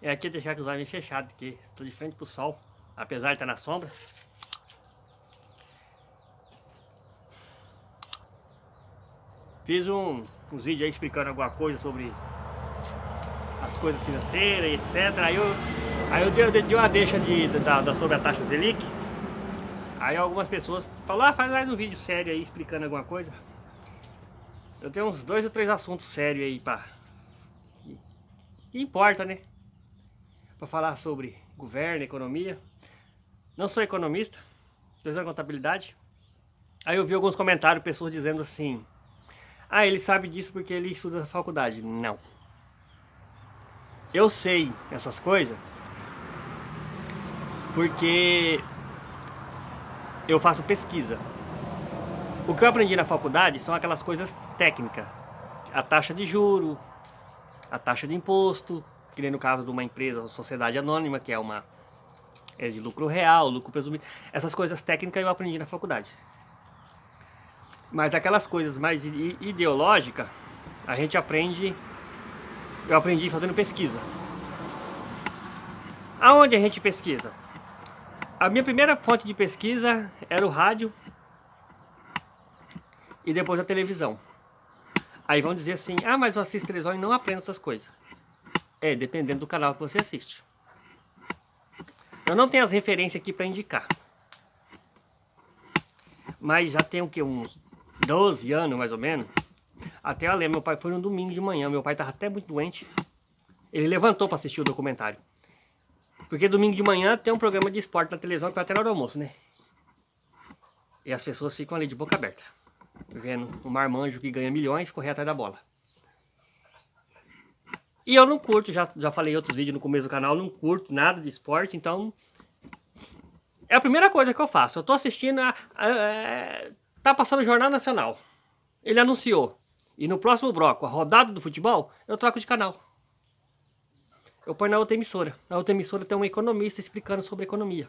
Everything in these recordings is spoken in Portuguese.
É aqui deixar com os olhos fechados, porque tô de frente pro sol, apesar de estar na sombra. Fiz uns vídeos aí explicando alguma coisa sobre as coisas financeiras e etc. Aí eu dei uma deixa sobre a taxa Selic. Aí algumas pessoas falaram, faz mais um vídeo sério aí explicando alguma coisa. Eu tenho uns 2 ou 3 assuntos sérios aí que importa, né? Pra falar sobre governo, economia. Não sou economista, estou fazendo contabilidade. Aí eu vi alguns comentários, pessoas dizendo assim: ah, ele sabe disso porque ele estuda na faculdade. Não. Eu sei essas coisas porque eu faço pesquisa. O que eu aprendi na faculdade são aquelas coisas técnicas. A taxa de juro, a taxa de imposto, que nem no caso de uma empresa, sociedade anônima, que é de lucro real, lucro presumido. Essas coisas técnicas eu aprendi na faculdade. Mas aquelas coisas mais ideológicas, a gente aprende, eu aprendi fazendo pesquisa. Aonde a gente pesquisa? A minha primeira fonte de pesquisa era o rádio e depois a televisão. Aí vão dizer assim, ah, mas eu assisto televisão e não aprendo essas coisas. É, dependendo do canal que você assiste. Eu não tenho as referências aqui para indicar. Mas já tem o que, uns 12 anos mais ou menos. Até eu lembro, meu pai foi no domingo de manhã, meu pai estava até muito doente. Ele levantou para assistir o documentário. Porque domingo de manhã tem um programa de esporte na televisão que vai até na hora do almoço, né? E as pessoas ficam ali de boca aberta, vendo um marmanjo que ganha milhões correr atrás da bola. E eu não curto, já falei em outros vídeos no começo do canal, não curto nada de esporte, então é a primeira coisa que eu faço. Eu tô assistindo, tá passando o Jornal Nacional, ele anunciou, e no próximo bloco, a rodada do futebol, eu troco de canal. Eu ponho na outra emissora. Na outra emissora tem um economista explicando sobre economia.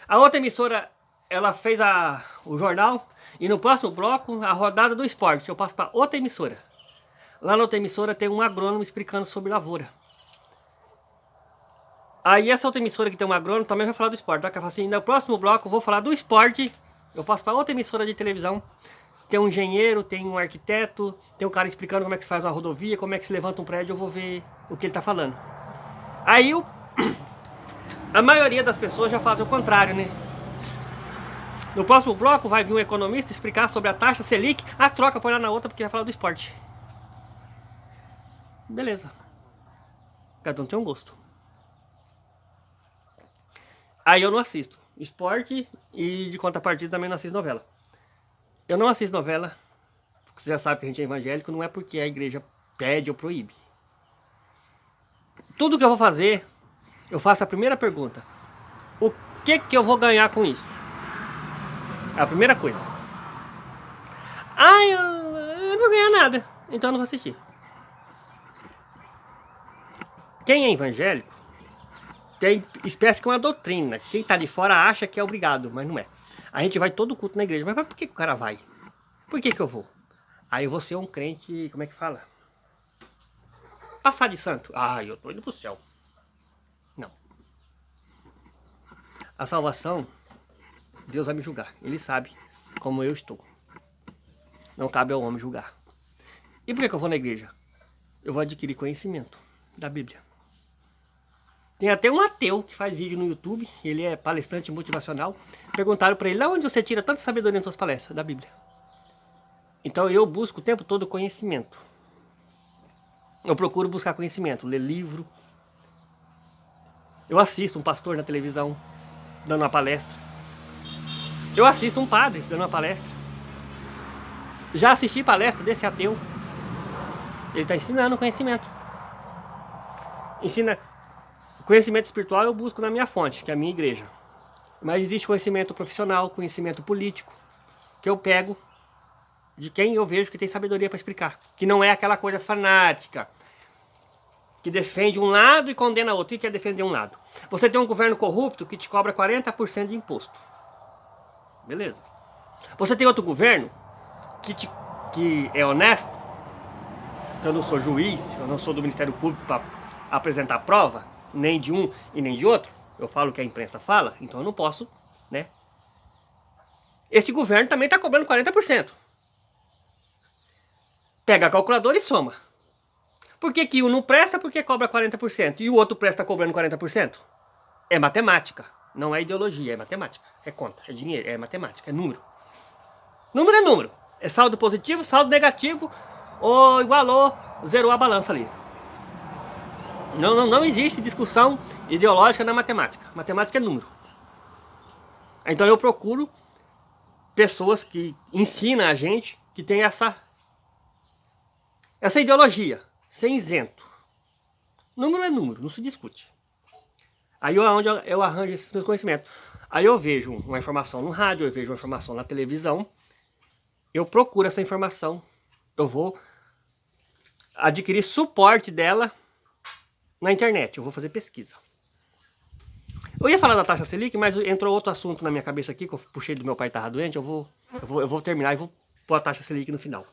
A outra emissora, ela fez o jornal, e no próximo bloco, a rodada do esporte. Eu passo para outra emissora. Lá na outra emissora tem um agrônomo explicando sobre lavoura. Aí essa outra emissora que tem um agrônomo também vai falar do esporte. Ela fala assim, no próximo bloco eu vou falar do esporte. Eu passo para outra emissora de televisão. Tem um engenheiro, tem um arquiteto, tem um cara explicando como é que se faz uma rodovia, como é que se levanta um prédio, eu vou ver o que ele está falando. Aí a maioria das pessoas já fazem o contrário, né? No próximo bloco vai vir um economista explicar sobre a taxa Selic, a troca põe lá na outra porque vai falar do esporte. Beleza. Cada um tem um gosto. Aí eu não assisto esporte e de contrapartida também não assisto novela. Eu não assisto novela, porque você já sabe que a gente é evangélico, não é porque a igreja pede ou proíbe. Tudo que eu vou fazer, eu faço a primeira pergunta. O que eu vou ganhar com isso? É a primeira coisa. Ah, eu não vou ganhar nada, então eu não vou assistir. Quem é evangélico, tem espécie que uma doutrina. Quem tá de fora acha que é obrigado, mas não é. A gente vai todo culto na igreja. Mas por que o cara vai? Por que eu vou? Aí eu vou ser um crente, como é que fala? Passar de santo. Ah, eu tô indo pro céu. Não. A salvação, Deus vai me julgar. Ele sabe como eu estou. Não cabe ao homem julgar. E por que eu vou na igreja? Eu vou adquirir conhecimento da Bíblia. Tem até um ateu que faz vídeo no YouTube, ele é palestrante motivacional. Perguntaram para ele, de onde você tira tanta sabedoria nas suas palestras? Da Bíblia. Então eu busco o tempo todo conhecimento. Eu procuro buscar conhecimento, ler livro. Eu assisto um pastor na televisão dando uma palestra. Eu assisto um padre dando uma palestra. Já assisti palestra desse ateu. Ele está ensinando conhecimento. Ensina conhecimento espiritual, eu busco na minha fonte, que é a minha igreja. Mas existe conhecimento profissional, conhecimento político, que eu pego de quem eu vejo que tem sabedoria para explicar. Que não é aquela coisa fanática, que defende um lado e condena outro. O que é defender um lado? Você tem um governo corrupto que te cobra 40% de imposto. Beleza. Você tem outro governo que é honesto. eu não sou juiz, eu não sou do Ministério Público para apresentar prova, nem de um e nem de outro. Eu falo o que a imprensa fala, então eu não posso, né? Esse governo também está cobrando 40%. Pega a calculadora e soma. Por que que um não presta porque cobra 40% e o outro presta cobrando 40%? É matemática, não é ideologia, é matemática. É conta, é dinheiro, é matemática, é número. Número é número. É saldo positivo, saldo negativo, ou igualou, zerou a balança ali. Não existe discussão ideológica na matemática. Matemática é número. Então eu procuro pessoas que ensinam a gente que tem essa ideologia, ser isento. Número é número, não se discute. Aí onde eu arranjo esses meus conhecimentos. Aí eu vejo uma informação no rádio, eu vejo uma informação na televisão, eu procuro essa informação, eu vou adquirir suporte dela na internet, eu vou fazer pesquisa. Eu ia falar da taxa Selic, mas entrou outro assunto na minha cabeça aqui, que eu puxei do meu pai que estava doente, eu vou terminar e vou pôr a taxa Selic no final.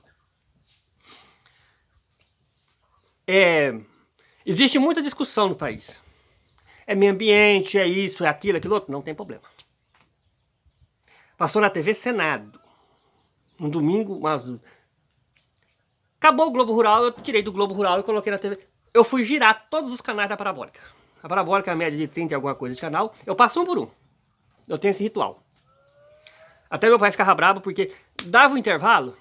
Existe muita discussão no país. É meio ambiente, é isso, é aquilo, aquilo outro, não tem problema. Passou na TV Senado, um domingo, mas acabou o Globo Rural, eu tirei do Globo Rural e coloquei na TV. Eu fui girar todos os canais da Parabólica. A Parabólica é a média de 30 e alguma coisa de canal, eu passo um por um. Eu tenho esse ritual. Até meu pai ficava bravo porque dava um intervalo,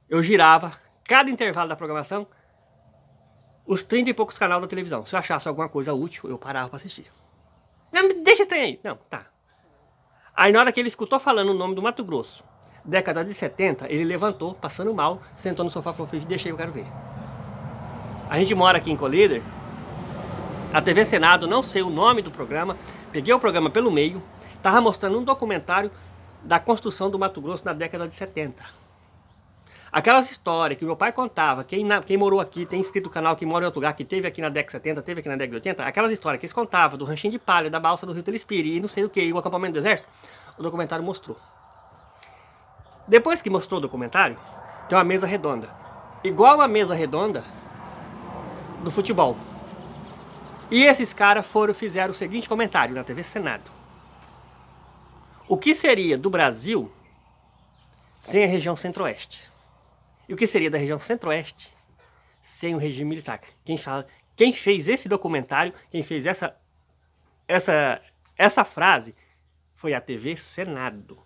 eu girava, cada intervalo da programação, os 30 e poucos canais da televisão. Se eu achasse alguma coisa útil, eu parava para assistir. Não, deixa esse trem aí. Não, tá. Aí na hora que ele escutou falando o nome do Mato Grosso, década de 70, ele levantou, passando mal, sentou no sofá e falou, deixa aí, eu quero ver. A gente mora aqui em Colíder, a TV Senado, não sei o nome do programa, peguei o programa pelo meio, tava mostrando um documentário da construção do Mato Grosso na década de 70. Aquelas histórias que meu pai contava, quem morou aqui, tem inscrito o canal, que mora em outro lugar, que teve aqui na década de 70, teve aqui na década de 80, aquelas histórias que eles contavam do ranchinho de palha, da balsa do Rio Telespire e não sei o que, e o acampamento do exército, o documentário mostrou. Depois que mostrou o documentário, tem uma mesa redonda, igual a mesa redonda do futebol. E esses caras fizeram o seguinte comentário na TV Senado. O que seria do Brasil sem a região centro-oeste? E o que seria da região centro-oeste sem o regime militar? Quem fez esse documentário, quem fez essa frase, foi a TV Senado.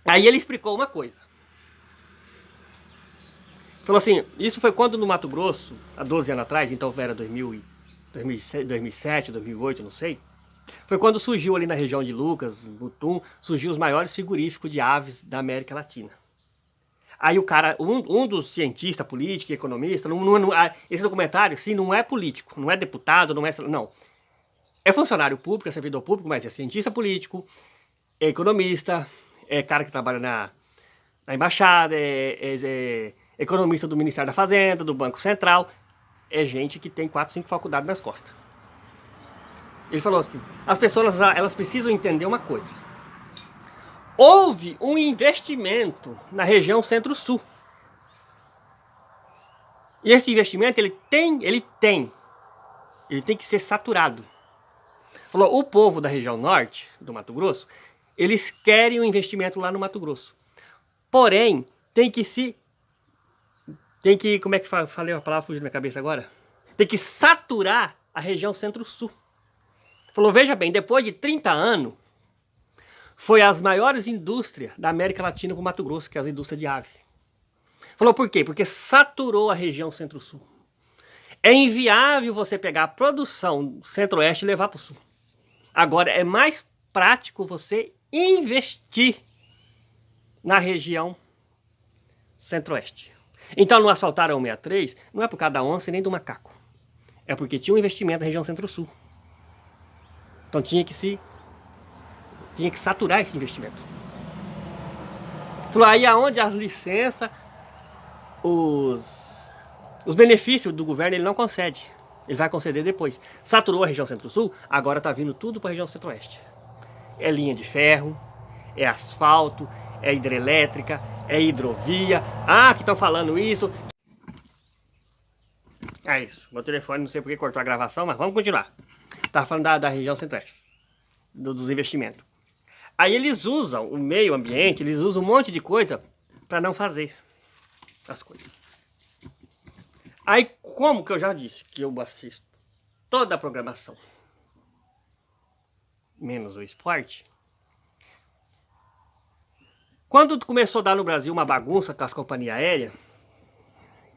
Aí ele explicou uma coisa. Falou assim, isso foi quando no Mato Grosso, há 12 anos atrás, então era 2007, 2008, não sei. Foi quando surgiu ali na região de Lucas, Butum, surgiu os maiores frigoríficos de aves da América Latina. Aí o cara, um dos cientistas, político, economista, esse documentário, sim, não é político, não é deputado, não. É funcionário público, é servidor público, mas é cientista político, é economista, é cara que trabalha na embaixada, é economista do Ministério da Fazenda, do Banco Central, é gente que tem 4, 5 faculdades nas costas. Ele falou assim, as pessoas elas precisam entender uma coisa. Houve um investimento na região Centro-Sul. E esse investimento ele tem que ser saturado. Falou, o povo da região norte do Mato Grosso, eles querem um investimento lá no Mato Grosso. Porém, como é que falei a palavra, fugiu da minha cabeça agora? Tem que saturar a região Centro-Sul. Falou, veja bem, depois de 30 anos, foi as maiores indústrias da América Latina para o Mato Grosso, que é as indústrias de ave. Falou, por quê? Porque saturou a região Centro-Sul. É inviável você pegar a produção Centro-Oeste e levar para o Sul. Agora, é mais prático você investir na região Centro-Oeste. Então, não asfaltaram a 163, não é por causa da onça nem do macaco. É porque tinha um investimento na região Centro-Sul. Então tinha que saturar esse investimento. Falou, aí aonde as licenças, os benefícios do governo ele não concede. Ele vai conceder depois. Saturou a região Centro-Sul, agora está vindo tudo para a região Centro-Oeste. É linha de ferro, é asfalto, é hidrelétrica, é hidrovia. Ah, que estão falando isso. É isso, meu telefone não sei porque cortou a gravação, mas vamos continuar. Tava falando da região centro-oeste, dos investimentos. Aí eles usam o meio ambiente, eles usam um monte de coisa para não fazer as coisas. Aí, como que eu já disse que eu assisto toda a programação, menos o esporte, quando começou a dar no Brasil uma bagunça com as companhias aéreas,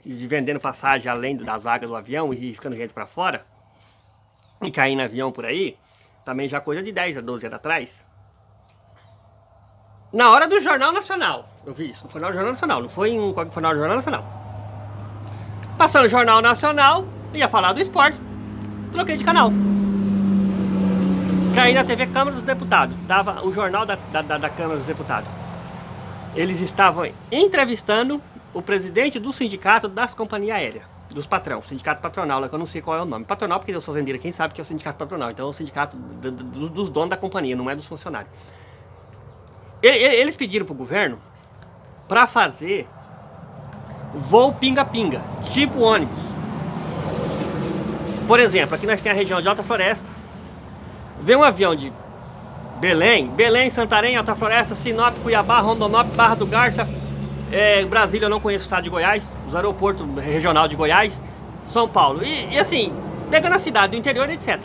de vendendo passagem além das vagas do avião e ficando gente para fora, e caindo avião por aí, também já coisa de 10 a 12 anos atrás, na hora do Jornal Nacional, eu vi isso, não foi no Jornal Nacional, não foi no Jornal Nacional. Passando o Jornal Nacional, ia falar do esporte, troquei de canal. Caí na TV Câmara dos Deputados, dava o jornal da Câmara dos Deputados. Eles estavam entrevistando o presidente do sindicato das companhias aéreas, dos patrão, sindicato patronal, que eu não sei qual é o nome. Patronal porque eu sou fazendeiro, quem sabe que é o sindicato patronal, então é o sindicato dos donos da companhia, não é dos funcionários. Eles pediram pro governo para fazer voo pinga-pinga, tipo ônibus. Por exemplo, aqui nós temos a região de Alta Floresta. Vem um avião de Belém, Santarém, Alta Floresta, Sinop, Cuiabá, Rondonópolis, Barra do Garça, Brasília, eu não conheço o estado de Goiás, os aeroportos regional de Goiás, São Paulo. E assim, pegando a cidade do interior, etc.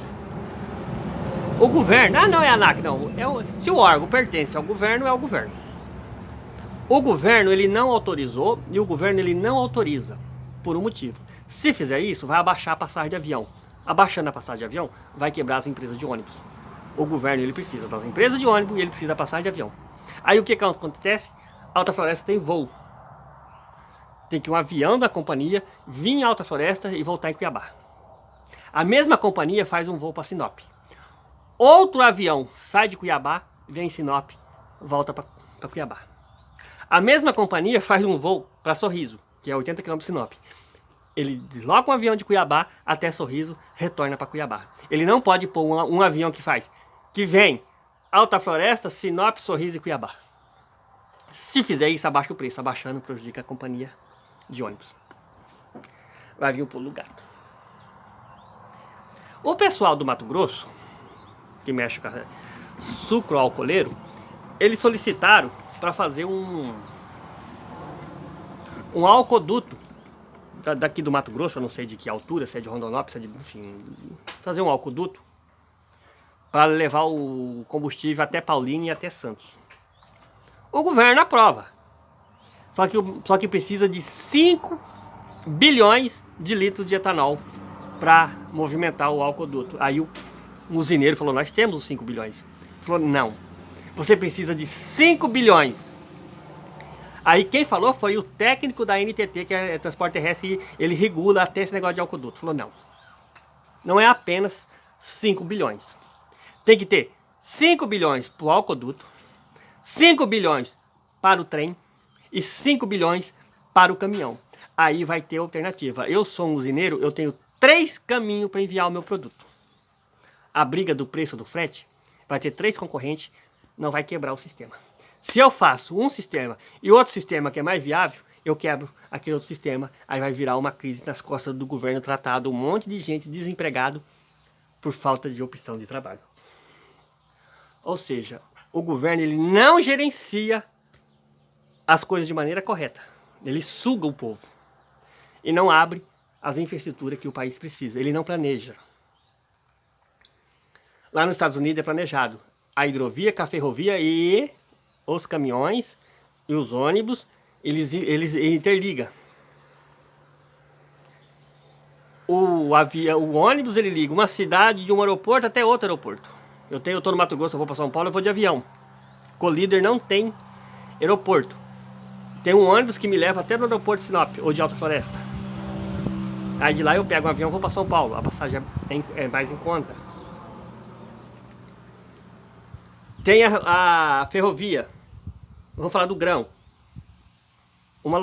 O governo, não é a ANAC, não. Se o órgão pertence ao governo, é o governo. O governo, ele não autorizou e o governo, ele não autoriza, por um motivo. Se fizer isso, vai abaixar a passagem de avião. Abaixando a passagem de avião, vai quebrar as empresas de ônibus. O governo, ele precisa das empresas de ônibus e ele precisa da passagem de avião. Aí o que acontece? Alta Floresta tem voo. Tem que um avião da companhia vir em Alta Floresta e voltar em Cuiabá. A mesma companhia faz um voo para Sinop. Outro avião sai de Cuiabá, vem em Sinop, volta para Cuiabá. A mesma companhia faz um voo para Sorriso, que é 80 km de Sinop. Ele desloca um avião de Cuiabá até Sorriso, retorna para Cuiabá. Ele não pode pôr um avião que vem Alta Floresta, Sinop, Sorriso e Cuiabá. Se fizer isso, abaixa o preço. Abaixando, prejudica a companhia de ônibus. Vai vir o pulo do gato. O pessoal do Mato Grosso, que mexe com sucro alcooleiro, eles solicitaram para fazer um alcoduto daqui do Mato Grosso, eu não sei de que altura, se é de Rondonópolis, se é de, enfim, fazer um alcoduto para levar o combustível até Paulínia e até Santos. O governo aprova. Só que precisa de 5 bilhões de litros de etanol para movimentar o alcoduto. Aí o usineiro falou, nós temos os 5 bilhões. Ele falou, não, você precisa de 5 bilhões. Aí quem falou foi o técnico da NTT, que é Transporte Terrestre, ele regula até esse negócio de alcoduto. Falou, não é apenas 5 bilhões. Tem que ter 5 bilhões para o alcoduto, 5 bilhões para o trem e 5 bilhões para o caminhão. Aí vai ter alternativa. Eu sou um usineiro, eu tenho 3 caminhos para enviar o meu produto. A briga do preço do frete vai ter 3 concorrentes, não vai quebrar o sistema. Se eu faço um sistema e outro sistema que é mais viável, eu quebro aquele outro sistema, aí vai virar uma crise nas costas do governo tratado, um monte de gente desempregado por falta de opção de trabalho. Ou seja, o governo ele não gerencia as coisas de maneira correta. Ele suga o povo e não abre as infraestruturas que o país precisa. Ele não planeja. Lá nos Estados Unidos é planejado a hidrovia, a ferrovia e os caminhões e os ônibus, eles interligam. O ônibus ele liga uma cidade de um aeroporto até outro aeroporto. Eu tô no Mato Grosso, eu vou para São Paulo, eu vou de avião. Colíder não tem aeroporto. Tem um ônibus que me leva até no aeroporto de Sinop ou de Alta Floresta. Aí de lá eu pego um avião e vou para São Paulo. A passagem é mais em conta. Tem a ferrovia. Vamos falar do grão. Uma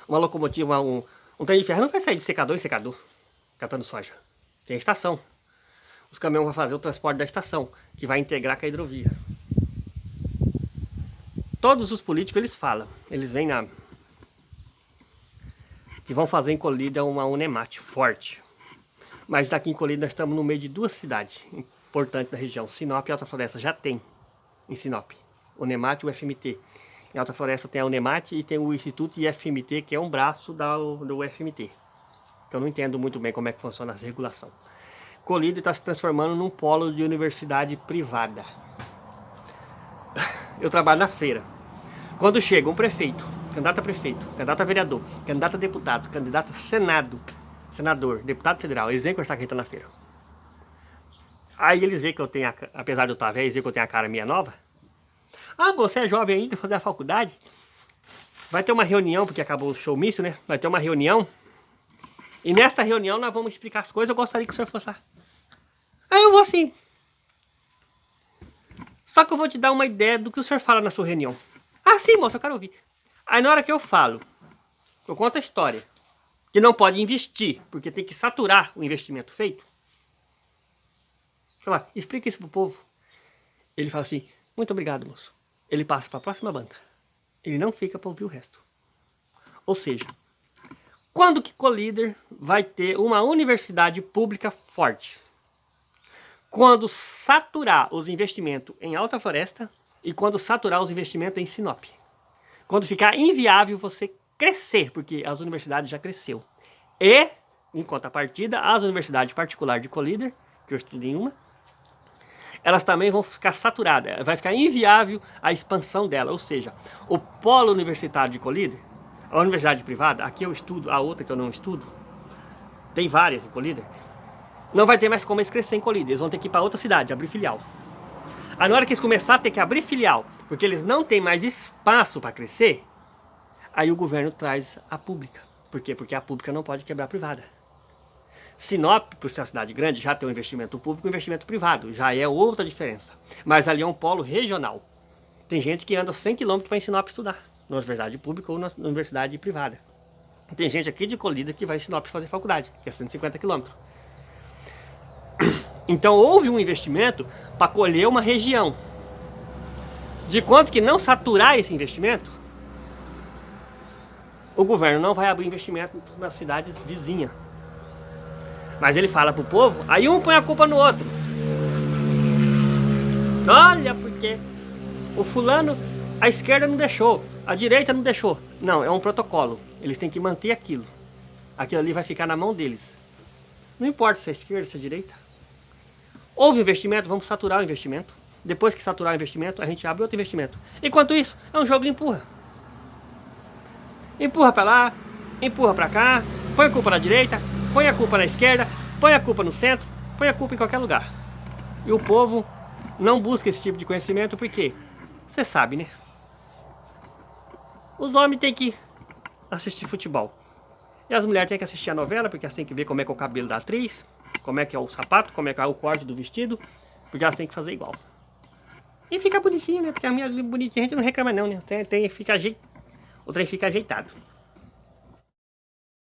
locomotiva, um trem de ferro não vai sair de secador em secador, catando soja. Tem a estação. Os caminhões vão fazer o transporte da estação, que vai integrar com a hidrovia. todos os políticos eles falam, eles vêm que vão fazer em Colíder uma Unemate forte. Mas daqui em Colíder nós estamos no meio de duas cidades importantes da região, Sinop e Alta Floresta. Já tem em Sinop o Unemate e o FMT. Em Alta Floresta tem a Unemate e tem o Instituto IFMT, que é um braço do UFMT. Que eu não entendo muito bem como é que funciona essa regulação. Colíder está se transformando num polo de universidade privada. Eu trabalho na feira. Quando chega um prefeito, candidato a prefeito, candidato a vereador, candidato a deputado, candidato a senador, deputado federal, eles vêm conversar com a gente na feira. Aí eles veem que eu tenho, apesar de eu estar velho, eles veem que eu tenho a cara minha nova. Ah, você é jovem ainda, fazer a faculdade? Vai ter uma reunião, porque acabou o showmício, né? Vai ter uma reunião. E nesta reunião nós vamos explicar as coisas, eu gostaria que o senhor fosse lá. Aí eu vou sim. Só que eu vou te dar uma ideia do que o senhor fala na sua reunião. Ah, sim, moça, eu quero ouvir. Aí na hora que eu falo, eu conto a história, que não pode investir, porque tem que saturar o investimento feito. Fala, explica isso pro povo. Ele fala assim, muito obrigado, moço. Ele passa para a próxima banca. Ele não fica para ouvir o resto. Ou seja, quando que Colíder vai ter uma universidade pública forte? Quando saturar os investimentos em Alta Floresta e quando saturar os investimentos em Sinop. Quando ficar inviável você crescer, porque as universidades já cresceu. E, em contrapartida, as universidades particulares de Colíder, que eu estudei em uma, elas também vão ficar saturadas. Vai ficar inviável a expansão dela. Ou seja, o polo universitário de Colíder, a universidade privada, aqui eu estudo, a outra que eu não estudo, tem várias em Colíder, não vai ter mais como eles crescer em Colíder. Eles vão ter que ir para outra cidade, abrir filial. Aí na hora que eles começarem a ter que abrir filial, porque eles não têm mais espaço para crescer, aí o governo traz a pública. Por quê? Porque a pública não pode quebrar a privada. Sinop, por ser uma cidade grande, já tem um investimento público e um investimento privado. Já é outra diferença. Mas ali é um polo regional. Tem gente que anda 100 km para em Sinop estudar, na universidade pública ou na universidade privada. Tem gente aqui de Colíder que vai em Sinop fazer faculdade, que é 150 km. Então houve um investimento para colher uma região. De quanto que não saturar esse investimento, o governo não vai abrir investimento nas cidades vizinhas. Mas ele fala pro povo, aí um põe a culpa no outro. Olha, porque o fulano, a esquerda não deixou, a direita não deixou. Não, é um protocolo. Eles têm que manter aquilo. Aquilo ali vai ficar na mão deles. Não importa se é esquerda, se é direita. Houve investimento, vamos saturar o investimento. Depois que saturar o investimento, a gente abre outro investimento. Enquanto isso, é um jogo de empurra. Empurra pra lá, empurra pra cá, põe a culpa na direita, põe a culpa na esquerda, põe a culpa no centro, põe a culpa em qualquer lugar. E o povo não busca esse tipo de conhecimento porque, você sabe, né? Os homens têm que assistir futebol. E as mulheres têm que assistir a novela, porque elas têm que ver como é que é o cabelo da atriz, como é que é o sapato, como é que é o corte do vestido, porque elas têm que fazer igual. E fica bonitinho, né? Porque a minha bonitinha a gente não reclama não, né? O trem fica ajeitado.